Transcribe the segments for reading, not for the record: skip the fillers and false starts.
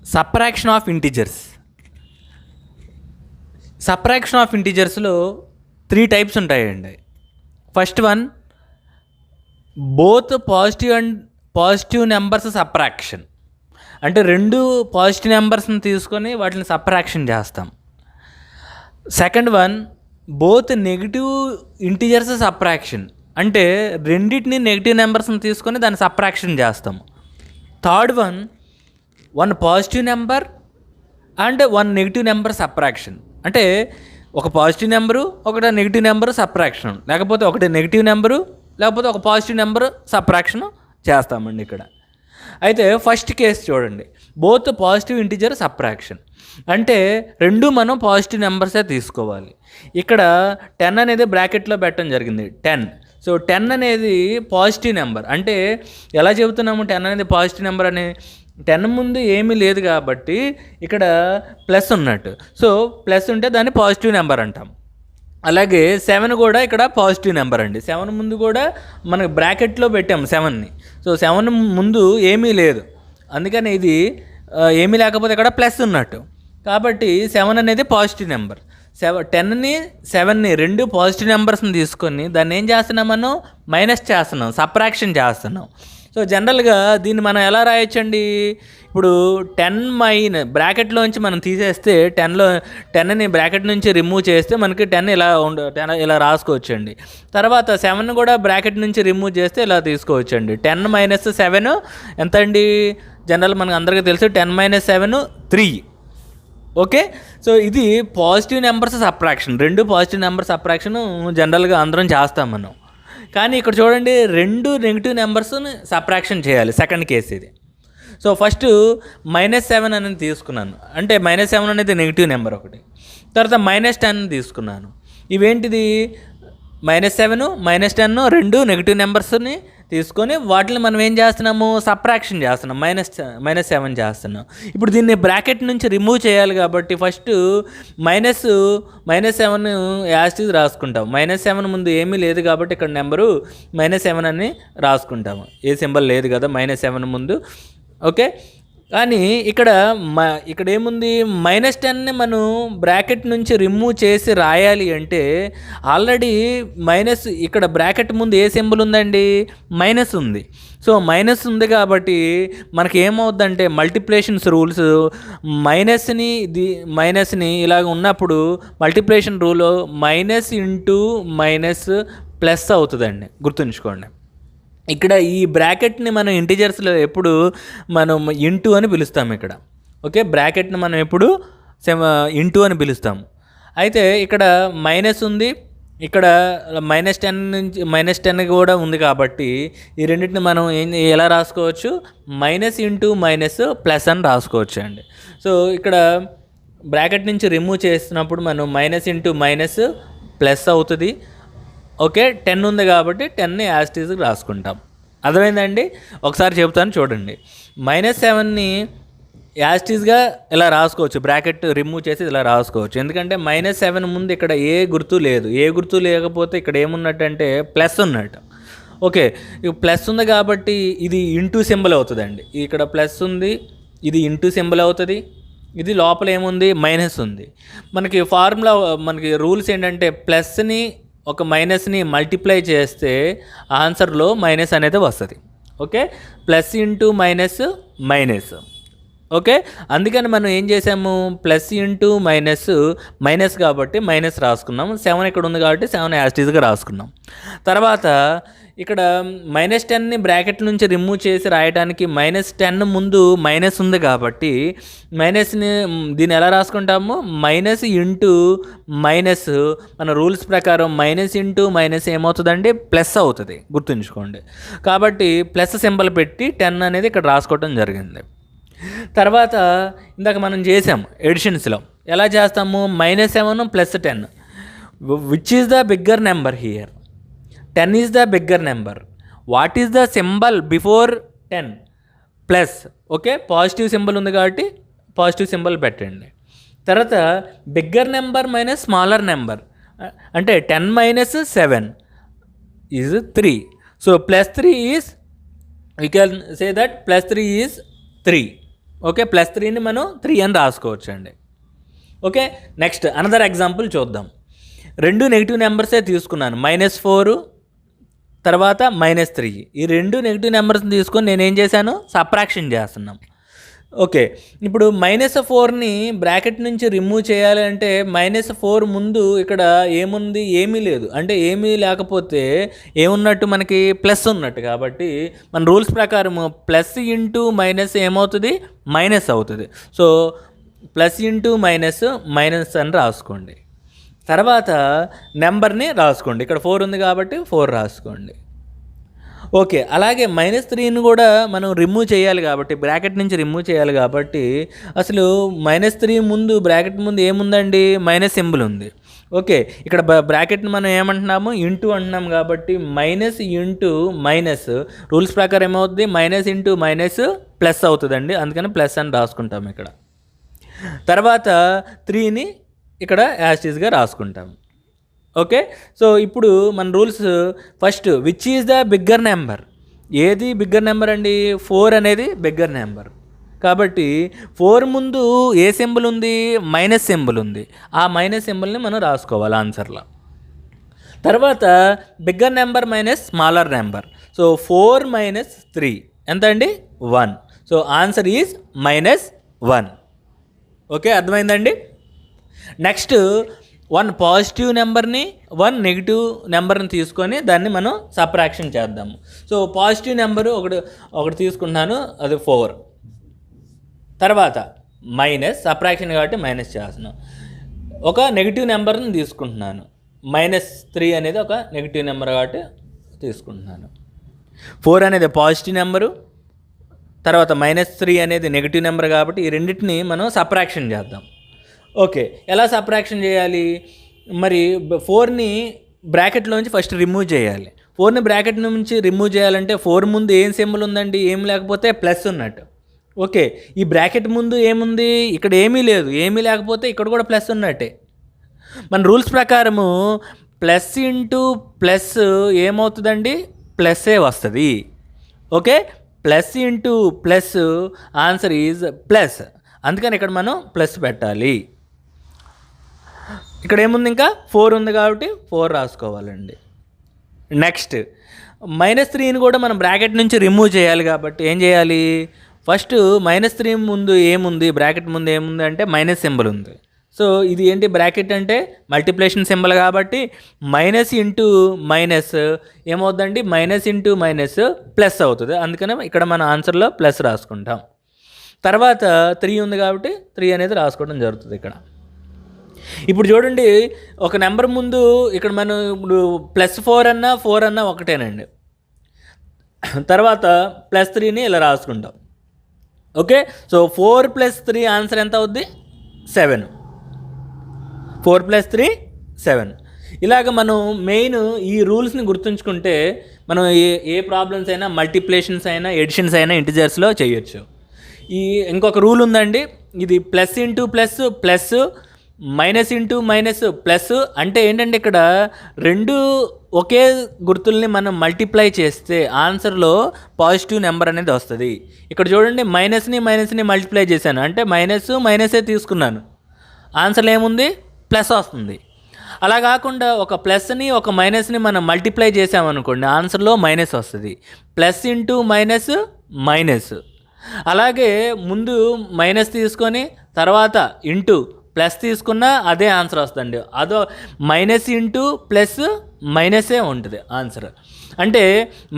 Subtraction of integers. Subtraction of ఇంటిజర్స్లో 3 types ఉంటాయండి. First one, both positive numbers subtraction. అంటే 2 positive నెంబర్స్ని తీసుకొని వాటిని సబ్ట్రాక్షన్ చేస్తాం. Second one, both negative integers subtraction. అంటే రెండింటిని నెగిటివ్ నెంబర్స్ని తీసుకొని దాన్ని సబ్ట్రాక్షన్ చేస్తాం. Third one, 1 positive number and 1 negative number subtraction. అంటే ఒక పాజిటివ్ నెంబరు, ఒకటి నెగిటివ్ నెంబరు సబ్ట్రాక్షన్, లేకపోతే ఒకటి నెగిటివ్ నెంబరు, లేకపోతే ఒక పాజిటివ్ నెంబరు సబ్ట్రాక్షన్ చేస్తామండి ఇక్కడ. అయితే ఫస్ట్ కేసు చూడండి, బోత్ పాజిటివ్ ఇంటిజర్ సబ్ట్రాక్షన్. అంటే 2 మనం పాజిటివ్ నెంబర్సే తీసుకోవాలి. ఇక్కడ 10 అనేది బ్రాకెట్లో పెట్టడం జరిగింది, 10. సో 10 అనేది పాజిటివ్ నెంబర్. అంటే ఎలా చెబుతున్నాము 10 అనేది పాజిటివ్ నెంబర్ అని? 10 ముందు ఏమీ లేదు కాబట్టి ఇక్కడ ప్లస్ ఉన్నట్టు. సో ప్లస్ ఉంటే దాన్ని పాజిటివ్ నెంబర్ అంటాం. అలాగే 7 కూడా ఇక్కడ పాజిటివ్ నెంబర్ అండి. 7 ముందు కూడా మనకు బ్రాకెట్లో పెట్టాము 7ని. సో 7 ముందు ఏమీ లేదు, అందుకని ఇది ఏమీ లేకపోతే ఇక్కడ ప్లస్ ఉన్నట్టు. కాబట్టి 7 అనేది పాజిటివ్ నెంబర్. 10ని 7ని 2 పాజిటివ్ నెంబర్స్ని తీసుకొని దాన్ని ఏం చేస్తున్నాం, మనం మైనస్ చేస్తున్నాం, సబ్ట్రాక్షన్ చేస్తున్నాం. సో జనరల్గా దీన్ని మనం ఎలా రాయొచ్చండి? ఇప్పుడు 10 బ్రాకెట్లోంచి మనం తీసేస్తే 10ని బ్రాకెట్ నుంచి రిమూవ్ చేస్తే మనకి 10 ఇలా రాసుకోవచ్చండి. తర్వాత 7 కూడా బ్రాకెట్ నుంచి రిమూవ్ చేస్తే ఇలా తీసుకోవచ్చండి. 10 - 7 ఎంత అండి? జనరల్ మనకు అందరికీ తెలుసు, 10 - 7 3. ఓకే, సో ఇది positive numbers subtraction. 2 positive number subtraction జనరల్గా అందరం చేస్తాం మనం. కానీ ఇక్కడ చూడండి, 2 నెగిటివ్ నెంబర్స్ని సబ్ట్రాక్షన్ చేయాలి. సెకండ్ కేసు ఇది. సో ఫస్ట్ -7 అనేది తీసుకున్నాను, అంటే -7 అనేది నెగిటివ్ నెంబర్ ఒకటి. తర్వాత -10 తీసుకున్నాను. ఇవేంటిది? -7 -10 2 నెగిటివ్ నెంబర్స్ని తీసుకొని వాటిని మనం ఏం చేస్తున్నాము, సబ్ట్రాక్షన్ చేస్తున్నాం, -7 చేస్తున్నాం. ఇప్పుడు దీన్ని బ్రాకెట్ నుంచి రిమూవ్ చేయాలి కాబట్టి ఫస్ట్ -7 యాస్టీజ్ రాసుకుంటాం. -7 ముందు ఏమీ లేదు కాబట్టి ఇక్కడ నెంబరు -7 అని రాసుకుంటాము. ఏ సింబల్ లేదు కదా -7 ముందు. ఓకే, కానీ ఇక్కడ ఏముంది, -10ని మనం బ్రాకెట్ నుంచి రిమూవ్ చేసి రాయాలి అంటే ఆల్రెడీ ఇక్కడ బ్రాకెట్ ముందు ఏ సింబల్ ఉందండి, మైనస్ ఉంది. సో మైనస్ ఉంది కాబట్టి మనకి ఏమవుద్దంటే మల్టిప్లికేషన్స్ రూల్స్ మైనస్ని ఇలాగ ఉన్నప్పుడు మల్టిప్లికేషన్ రూల్ -*- అవుతుందండి, గుర్తుంచుకోండి. ఇక్కడ ఈ బ్రాకెట్ని మనం ఇంటిజర్స్లో ఎప్పుడు మనం ఇంటూ అని పిలుస్తాం ఇక్కడ. ఓకే, బ్రాకెట్ని మనం ఎప్పుడు ఇంటూ అని పిలుస్తాము. అయితే ఇక్కడ మైనస్ ఉంది, ఇక్కడ -10 నుంచి -10 కూడా ఉంది కాబట్టి ఈ రెండింటిని మనం ఎలా రాసుకోవచ్చు, -*- అని రాసుకోవచ్చు అండి. సో ఇక్కడ బ్రాకెట్ నుంచి రిమూవ్ చేస్తున్నప్పుడు మనం -*- అవుతుంది. ఓకే, 10 ఉంది కాబట్టి 10ని యాస్టీజ్కి రాసుకుంటాం. అర్థమైందండి? ఒకసారి చెబుతాను చూడండి. -7ని యాస్టీజ్గా ఇలా రాసుకోవచ్చు, బ్రాకెట్ రిమూవ్ చేసి ఇలా రాసుకోవచ్చు. ఎందుకంటే -7 ముందు ఇక్కడ ఏ గుర్తు లేదు. ఏ గుర్తు లేకపోతే ఇక్కడ ఏమున్నట్టు అంటే ప్లస్ ఉన్నట్టు. ఓకే, ప్లస్ ఉంది కాబట్టి ఇది ఇంటూ సింబల్ అవుతుందండి. ఇక్కడ ప్లస్ ఉంది, ఇది ఇంటూ సింబల్ అవుతుంది. ఇది లోపల ఏముంది, మైనస్ ఉంది. మనకి ఫార్ములా, మనకి రూల్స్ ఏంటంటే ప్లస్ని ఒక మైనస్ని మల్టిప్లై చేస్తే ఆన్సర్లో మైనస్ అనేది వస్తుంది. ఓకే, +*- ఓకే, అందుకని మనం ఏం చేసాము, +*- మైనస్ కాబట్టి మైనస్ రాసుకున్నాం. 7 ఇక్కడ ఉంది కాబట్టి 7 యాస్టీజ్గా రాసుకున్నాం. తర్వాత ఇక్కడ -10ని బ్రాకెట్ నుంచి రిమూవ్ చేసి రాయడానికి -10 ముందు మైనస్ ఉంది కాబట్టి దీన్ని ఎలా రాసుకుంటాము, -*- మన రూల్స్ ప్రకారం -*- ఏమవుతుందండి, ప్లస్ అవుతుంది, గుర్తుంచుకోండి. కాబట్టి ప్లస్ సింబల్ పెట్టి 10 అనేది ఇక్కడ రాసుకోవడం జరిగింది. తర్వాత ఇందాక మనం చేసాము ఎడిషన్స్లో, ఎలా చేస్తాము, -7 + 10, which is the bigger number here? 10 is the bigger number. What is the symbol before 10? Plus. Okay, positive symbol ఉంది కాబట్టి పాజిటివ్ సింబల్ పెట్టండి. తర్వాత bigger number minus smaller number అంటే 10 - 7 is 3. So +3 is, we can say that +3 is 3. Okay, +3ని మనం 3 అని రాసుకోవచ్చండి. Okay, next another example చూద్దాం. 2 నెగిటివ్ నెంబర్సే తీసుకున్నాను, -4 తర్వాత -3. ఈ 2 నెగిటివ్ నెంబర్స్ని తీసుకొని నేనేం చేశాను, సబ్ట్రాక్షన్ చేస్తున్నాం. ఓకే, ఇప్పుడు -4ని బ్రాకెట్ నుంచి రిమూవ్ చేయాలి అంటే -4 ముందు ఇక్కడ ఏముంది, ఏమీ లేదు. అంటే ఏమీ లేకపోతే ఏమున్నట్టు, మనకి ప్లస్ ఉన్నట్టు. కాబట్టి మన రూల్స్ ప్రకారం ప్లస్ ఇంటూ మైనస్ ఏమవుతుంది, మైనస్ అవుతుంది. So plus into minus minus అని రాసుకోండి. తర్వాత నెంబర్ని రాసుకోండి. ఇక్కడ 4 ఉంది కాబట్టి 4 రాసుకోండి. ఓకే, అలాగే -3ని కూడా మనం రిమూవ్ చేయాలి కాబట్టి, బ్రాకెట్ నుంచి రిమూవ్ చేయాలి కాబట్టి, అసలు -3 ముందు బ్రాకెట్ ముందు ఏముందండి, మైనస్ సింబల్ ఉంది. ఓకే, ఇక్కడ బ్రాకెట్ని మనం ఏమంటున్నాము, ఇంటూ అంటున్నాం కాబట్టి మైనస్ ఇంటూ మైనస్ రూల్స్ ప్రకారం ఏమవుతుంది, మైనస్ ఇంటూ మైనస్ ప్లస్ అవుతుందండి. అందుకని ప్లస్ అని రాసుకుంటాం ఇక్కడ. తర్వాత 3ని ఇక్కడ యాస్టీస్గా రాసుకుంటాం. ఓకే, సో ఇప్పుడు మన rules first which is the bigger number. ఏది బిగ్గర్ నెంబర్ అండి, 4 అనేది బిగ్గర్ నెంబర్. కాబట్టి 4 ముందు ఏ సింబల్ ఉంది, మైనస్ సింబల్ ఉంది. ఆ మైనస్ సింబల్ని మనం రాసుకోవాలి ఆన్సర్లో. తర్వాత bigger number minus smaller number. So 4 - 3 ఎంత అండి, 1. So answer is -1. ఓకే, అర్థమైందండి. నెక్స్ట్ 1 పాజిటివ్ నెంబర్ని 1 నెగిటివ్ నెంబర్ని తీసుకొని దాన్ని మనం సబ్ట్రాక్షన్ చేద్దాము. సో పాజిటివ్ నెంబరు ఒకటి తీసుకుంటున్నాను, అది 4. తర్వాత మైనస్, సబ్ట్రాక్షన్ కాబట్టి మైనస్ చేస్తున్నాను. ఒక నెగిటివ్ నెంబర్ని తీసుకుంటున్నాను, -3 అనేది ఒక నెగిటివ్ నెంబర్ కాబట్టి తీసుకుంటున్నాను. 4 అనేది పాజిటివ్ నెంబరు, తర్వాత -3 అనేది నెగిటివ్ నెంబర్ కాబట్టి ఈ రెండింటిని మనం సబ్ట్రాక్షన్ చేద్దాం. ఓకే, ఎలా సబ్ట్రాక్షన్ చేయాలి, మరి 4ని బ్రాకెట్లోంచి ఫస్ట్ రిమూవ్ చేయాలి. 4ని బ్రాకెట్ నుంచి రిమూవ్ చేయాలంటే 4 ముందు ఏం సింబల్ ఉందండి, ఏం లేకపోతే ప్లస్ ఉన్నట్టు. ఓకే, ఈ బ్రాకెట్ ముందు ఏముంది, ఇక్కడ ఏమీ లేదు. ఏమీ లేకపోతే ఇక్కడ కూడా ప్లస్ ఉన్నట్టే. మన రూల్స్ ప్రకారము ప్లస్ ఇంటూ ప్లస్ ఏమవుతుందండి, ప్లస్సే వస్తుంది. Okay, plus into plus answer is plus. అందుకని ఇక్కడ మనం ప్లస్ పెట్టాలి. ఇక్కడ ఏముంది, ఇంకా 4 ఉంది కాబట్టి 4 రాసుకోవాలండి. నెక్స్ట్ -3ని కూడా మనం బ్రాకెట్ నుంచి రిమూవ్ చేయాలి కాబట్టి ఏం చేయాలి, ఫస్ట్ -3 ముందు ఏముంది, బ్రాకెట్ ముందు ఏముంది అంటే మైనస్ సింబల్ ఉంది. సో ఇది ఏంటి, బ్రాకెట్ అంటే మల్టిప్లికేషన్ సింబల్ కాబట్టి మైనస్ ఇంటూ మైనస్ ఏమవుతుందండి, మైనస్ ఇంటూ మైనస్ ప్లస్ అవుతుంది. అందుకని ఇక్కడ మన ఆన్సర్లో ప్లస్ రాసుకుంటాం. తర్వాత 3 ఉంది కాబట్టి 3 అనేది రాసుకోవడం జరుగుతుంది ఇక్కడ. ఇప్పుడు చూడండి, ఒక నెంబర్ ముందు ఇక్కడ మనం ఇప్పుడు +4 అన్నా 4 అన్నా ఒకటేనండి. తర్వాత +3ని ఇలా రాసుకుంటాం. ఓకే, సో 4 + 3 ఆన్సర్ ఎంత అవుద్ది, 7. 4 + 3 7. ఇలాగ మనం మెయిన్ ఈ రూల్స్ని గుర్తుంచుకుంటే మనం ఏ ప్రాబ్లమ్స్ అయినా, మల్టిప్లికేషన్స్ అయినా, ఎడిషన్స్ అయినా ఇంటిజర్స్లో చేయొచ్చు. ఇంకొక రూల్ ఉందండి, ఇది plus into plus plus, minus into minus plus. అంటే ఏంటంటే ఇక్కడ 2 ఒకే గుర్తుల్ని మనం మల్టిప్లై చేస్తే ఆన్సర్లో పాజిటివ్ నెంబర్ అనేది వస్తుంది. ఇక్కడ చూడండి, మైనస్ని మల్టిప్లై చేశాను అంటే మైనసే తీసుకున్నాను, ఆన్సర్లో ఏముంది, ప్లస్ వస్తుంది. అలా కాకుండా ఒక ప్లస్ని ఒక మైనస్ని మనం మల్టిప్లై చేసామనుకోండి, ఆన్సర్లో మైనస్ వస్తుంది. Plus into minus minus. అలాగే ముందు మైనస్ తీసుకొని తర్వాత ఇంటూ ప్లస్ తీసుకున్నా అదే ఆన్సర్ వస్తుంది. అదో మైనస్ ఇంటూ ప్లస్ మైనసే ఉంటుంది ఆన్సర్. అంటే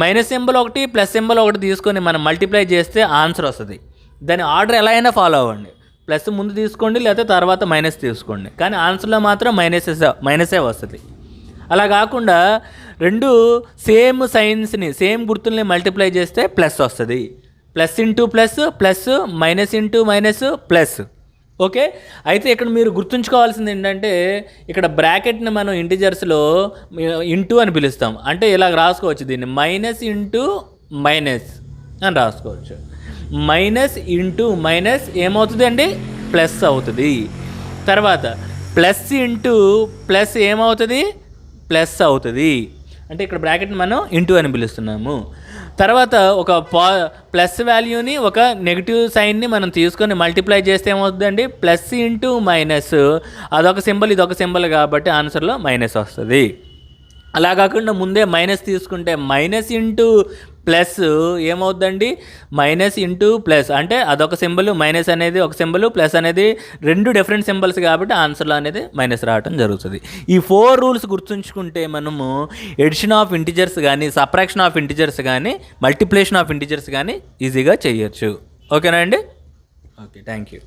మైనస్ సింబల్ ఒకటి ప్లస్ సింబల్ ఒకటి తీసుకొని మనం మల్టిప్లై చేస్తే ఆన్సర్ వస్తుంది. దాని ఆర్డర్ ఎలా అయినా ఫాలో అవ్వండి, ప్లస్ ముందు తీసుకోండి లేకపోతే తర్వాత మైనస్ తీసుకోండి, కానీ ఆన్సర్లో మాత్రం మైనసే వస్తుంది. అలా కాకుండా 2 సేమ్ సైన్స్ని, సేమ్ గుర్తుల్ని మల్టిప్లై చేస్తే ప్లస్ వస్తుంది. Plus into plus plus, minus into minus plus. Okay, అయితే ఇక్కడ మీరు గుర్తుంచుకోవాల్సింది ఏంటంటే, ఇక్కడ బ్రాకెట్ని మనం ఇంటిజర్స్లో ఇంటూ అని పిలుస్తాం. అంటే ఇలా రాసుకోవచ్చు, దీన్ని మైనస్ ఇంటూ మైనస్ అని రాసుకోవచ్చు. మైనస్ ఇంటూ మైనస్ ఏమవుతుంది అండి, ప్లస్ అవుతుంది. తర్వాత ప్లస్ ఇంటూ ప్లస్ ఏమవుతుంది, ప్లస్ అవుతుంది. అంటే ఇక్కడ బ్రాకెట్ని మనం ఇంటూ అని పిలుస్తున్నాము. తర్వాత ఒక ప్లస్ వాల్యూని ఒక నెగిటివ్ సైన్ని మనం తీసుకొని మల్టిప్లై చేస్తే ఏమవుతుందండి, ప్లస్ ఇంటూ మైనస్, అదొక సింబల్ ఇదొక సింబల్ కాబట్టి ఆన్సర్లో మైనస్ వస్తుంది. అలా కాకుండా ముందే మైనస్ తీసుకుంటే మైనస్ ఇంటూ ప్లస్ ఏమవుద్దండి, మైనస్ ఇంటూ ప్లస్ అంటే అదొక సింబల్, మైనస్ అనేది ఒక సింబల్, ప్లస్ అనేది రెండు డిఫరెంట్ సింబల్స్ కాబట్టి ఆన్సర్లో అనేది మైనస్ రావడం జరుగుతుంది. ఈ 4 రూల్స్ గుర్తుంచుకుంటే మనము ఎడిషన్ ఆఫ్ ఇంటిజర్స్ కానీ, సబ్ట్రాక్షన్ ఆఫ్ ఇంటిజర్స్ కానీ, మల్టిప్లికేషన్ ఆఫ్ ఇంటిజర్స్ కానీ ఈజీగా చేయొచ్చు. ఓకేనా అండి? Okay, thank you.